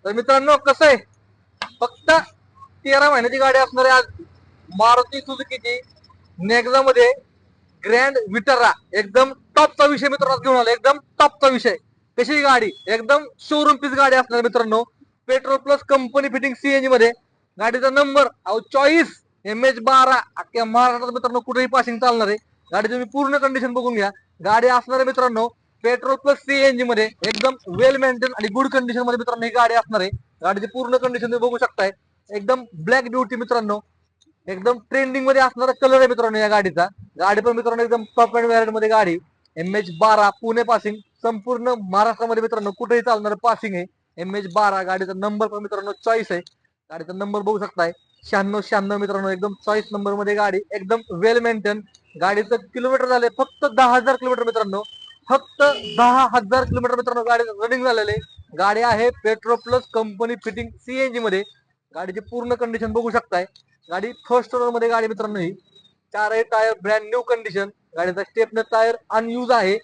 तर मित्रांनो कसं आहे, फक्त 13 महिन्याची गाडी असणार आहे आज मारुती सुझुकीची नेक्झा मध्ये ग्रँड विटारा. एकदम टॉपचा विषय मित्रांनो घेऊन आला, एकदम टॉपचा विषय. कशी गाडी एकदम शोरूम पीस गाडी असणार मित्रांनो, petrol plus company fitting CNG मध्ये. गाडीचा नंबर चॉईस MH12 अख्ख्या महाराष्ट्रात मित्रांनो कुठेही पासिंग चालणार आहे. गाडीची तुम्ही पूर्ण कंडिशन बघून घ्या. गाडी असणार आहे मित्रांनो पेट्रोल प्लस सीएनजी मध्ये, एकदम वेल मेंटेन आणि गुड कंडिशन मध्ये मित्रांनो ही गाडी असणार आहे. गाडीची पूर्ण कंडिशन तुम्ही बघू शकताय, एकदम ब्लॅक ब्युटी मित्रांनो, एकदम ट्रेंडिंग मध्ये असणारा कलर आहे मित्रांनो या गाडीचा. गाडी पण मित्रांनो एकदम टॉप अँड व्हॅरियंट मध्ये गाडी, MH12 पुणे पासिंग, संपूर्ण महाराष्ट्रामध्ये मित्रांनो कुठेही चालणार पासिंग आहे. MH12 गाडीचा नंबर पण मित्रांनो चॉईस आहे. गाडीचा नंबर बघू शकताय 9696 मित्रांनो, एकदम चॉईस नंबर मध्ये गाडी, एकदम वेल मेंटेन. गाडीचं किलोमीटर झाले फक्त 10,000 किलोमीटर मित्रांनो, फक्त 10,000 किलोमीटर मित्रांनो गाडी रनिंग झालेले. गाडी आहे petrol plus company fitting CNG मध्ये. गाडीची पूर्ण कंडिशन बघू शकताय. गाडी फर्स्ट ओनर मध्ये गाडी मित्रांनो ही, चारही टायर ब्रँड न्यू कंडिशन. गाडीचा स्टेपनर टायर अनयूज आहे,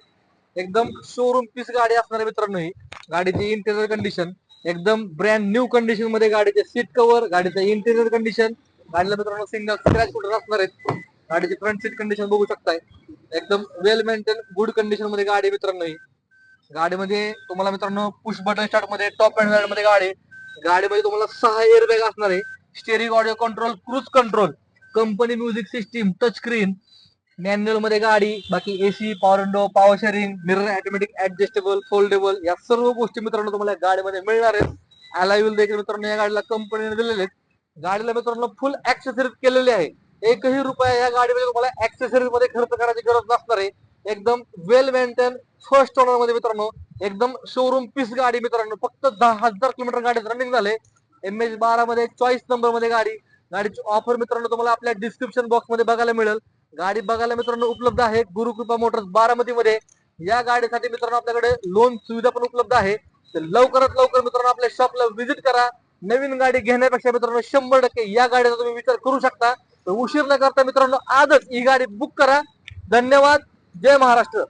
एकदम शोरूम पीस गाडी असणार आहे मित्रांनो ही. गाडीची इंटेरियर कंडिशन एकदम ब्रँड न्यू कंडिशन मध्ये. गाडीचे सीट कव्हर, गाडीचं इंटेरियर कंडिशन, गाडीला मित्रांनो सिंगल स्क्रॅच कुठे असणार आहेत. गाडीची फ्रंट सीट कंडिशन बघू शकताय, एकदम वेल मेंटेन गुड कंडिशन मध्ये गाडी मित्रांनो ही. गाडीमध्ये तुम्हाला मित्रांनो पुश बटन स्टार्ट मध्ये टॉप अँड मध्ये गाडी. गाडीमध्ये तुम्हाला 6 एअरबॅग असणार आहे, steering audio control, cruise control, company music system, touch screen, manual मध्ये गाडी. बाकी AC, power window, power steering, mirror automatic adjustable, foldable, या सर्व गोष्टी मित्रांनो तुम्हाला गाडीमध्ये मिळणार आहेत. अलॉय व्हील देखील मित्रांनो या गाडीला कंपनीने दिलेले आहेत. गाडीला मित्रांनो फुल ऍक्सेसरीज केलेली आहे. एकही रुपया या गाडीमध्ये तुम्हाला ऍक्सेसरीज मध्ये खर्च करायची गरज नसणार आहे. एकदम वेल मेंटेन फर्स्ट ओनर मध्ये मित्रांनो, एकदम शोरूम पीस गाडी मित्रांनो, फक्त 10,000 किलोमीटर गाडी रनिंग झाले. MH12 मध्ये चॉईस नंबर मध्ये गाडी. गाडीची ऑफर मित्रांनो तुम्हाला आपल्या डिस्क्रिप्शन बॉक्स मध्ये बघायला मिळेल. गाडी बघायला मित्रांनो उपलब्ध आहे गुरुकृपा मोटर्स बारामती मध्ये. या गाडीसाठी मित्रांनो आपल्याकडे लोन सुविधा पण उपलब्ध आहे. तर लवकरात लवकर मित्रांनो आपल्या शॉपला व्हिजिट करा. नवीन गाडी घेण्यापेक्षा मित्रांनो 100% या गाडीचा तुम्ही विचार करू शकता. तर उशीर न करता मित्रांनो आजच ही गाडी बुक करा. धन्यवाद. जय महाराष्ट्र.